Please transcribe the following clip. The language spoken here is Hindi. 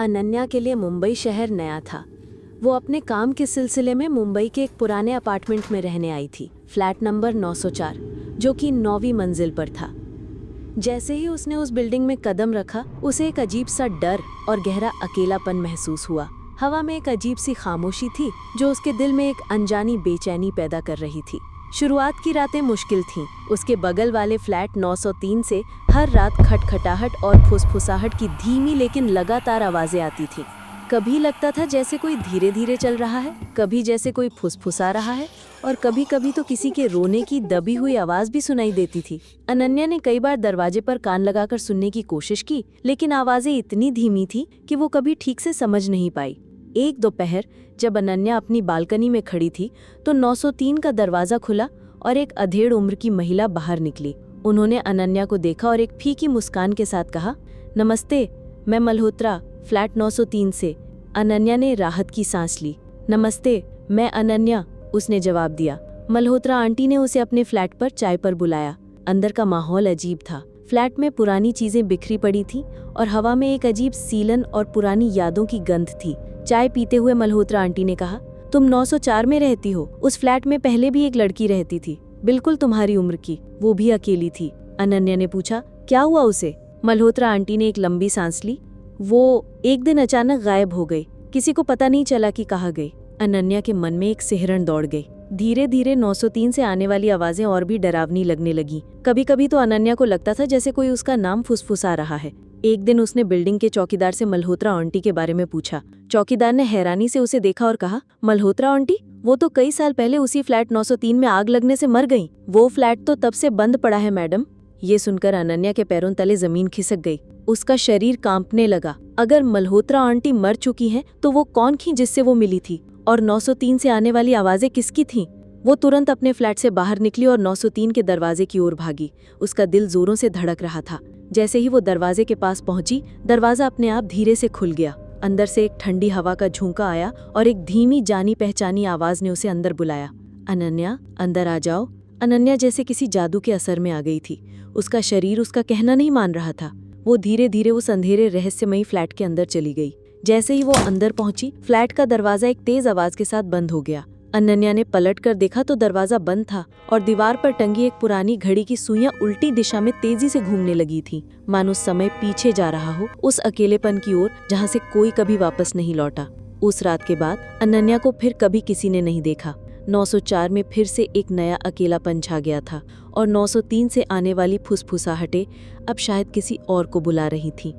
अनन्या के लिए मुंबई शहर नया था। वो अपने काम के सिलसिले में मुंबई के एक पुराने अपार्टमेंट में रहने आई थी, फ्लैट नंबर 904, जो कि 9वीं मंजिल पर था। जैसे ही उसने उस बिल्डिंग में कदम रखा, उसे एक अजीब सा डर और गहरा अकेलापन महसूस हुआ। हवा में एक अजीब सी खामोशी थी जो उसके दिल में एक अनजानी बेचैनी पैदा कर रही थी। शुरुआत की रातें मुश्किल थीं। उसके बगल वाले फ्लैट 903 से हर रात खटखटाहट और फुसफुसाहट की धीमी लेकिन लगातार आवाज़ें आती थीं। कभी लगता था जैसे कोई धीरे धीरे चल रहा है, कभी जैसे कोई फुसफुसा रहा है, और कभी कभी तो किसी के रोने की दबी हुई आवाज़ भी सुनाई देती थी। अनन्या ने कई बार दरवाजे पर कान लगाकर सुनने की कोशिश की, लेकिन आवाज़ें इतनी धीमी थी कि वो कभी ठीक से समझ नहीं पाई। एक दोपहर जब अनन्या अपनी बालकनी में खड़ी थी तो 903 का दरवाज़ा खुला और एक अधेड़ उम्र की महिला बाहर निकली। उन्होंने अनन्या को देखा और एक फीकी मुस्कान के साथ कहा, नमस्ते, मैं मल्होत्रा, फ्लैट 903 से। अनन्या ने राहत की सांस ली। नमस्ते, मैं अनन्या, उसने जवाब दिया। मल्होत्रा आंटी ने उसे अपने फ्लैट पर चाय पर बुलाया। अंदर का माहौल अजीब था। फ्लैट में पुरानी चीजें बिखरी पड़ी थीं और हवा में एक अजीब सीलन और पुरानी यादों की गंध थी। चाय पीते हुए मल्होत्रा आंटी ने कहा, तुम 904 में रहती हो? उस फ्लैट में पहले भी एक लड़की रहती थी, बिल्कुल तुम्हारी उम्र की, वो भी अकेली थी। अनन्या ने पूछा, क्या हुआ उसे? मल्होत्रा आंटी ने एक लंबी सांस ली। वो एक दिन अचानक गायब हो गई, किसी को पता नहीं चला कि कहाँ गई। अनन्या के मन में एक सिहरन दौड़ गई। धीरे धीरे 903 से आने वाली आवाजें और भी डरावनी लगने लगी। कभी कभी तो अनन्या को लगता था जैसे कोई उसका नाम फुसफुसा रहा है। एक दिन उसने बिल्डिंग के चौकीदार से मल्होत्रा आंटी के बारे में पूछा। चौकीदार ने हैरानी से उसे देखा और कहा, मल्होत्रा आंटी? वो तो कई साल पहले उसी फ्लैट 903 में आग लगने से मर गई। वो फ्लैट तो तब से बंद पड़ा है मैडम। ये सुनकर अनन्या के पैरों तले जमीन खिसक गई। उसका शरीर कांपने लगा। अगर मल्होत्रा आंटी मर चुकी हैं, तो वो कौन थी जिससे वो मिली थी? और 903 से आने वाली आवाजें किसकी थीं? वो तुरंत अपने फ्लैट से बाहर निकली और 903 के दरवाजे की ओर भागी। उसका दिल जोरों से धड़क रहा था। जैसे ही वो दरवाजे के पास पहुंची, दरवाजा अपने आप धीरे से खुल गया। अंदर से एक ठंडी हवा का झोंका आया और एक धीमी जानी पहचानी आवाज ने उसे अंदर बुलाया। अनन्या, अंदर आ जाओ। अनन्या जैसे किसी जादू के असर में आ गई थी। उसका शरीर उसका कहना नहीं मान रहा था। वो धीरे धीरे उस अंधेरे रहस्यमयी फ्लैट के अंदर चली गई। जैसे ही वो अंदर पहुंची, फ्लैट का दरवाजा एक तेज आवाज के साथ बंद हो गया। अनन्या ने पलट कर देखा तो दरवाजा बंद था और दीवार पर टंगी एक पुरानी घड़ी की सुइयां उल्टी दिशा में तेजी से घूमने लगी थी, मानो समय पीछे जा रहा हो, उस अकेलेपन की ओर जहां से कोई कभी वापस नहीं लौटा। उस रात के बाद अनन्या को फिर कभी किसी ने नहीं देखा। 904 में फिर से एक नया अकेलापन छा गया था और 903 से आने वाली फुसफुसाहटें अब शायद किसी और को बुला रही थीं।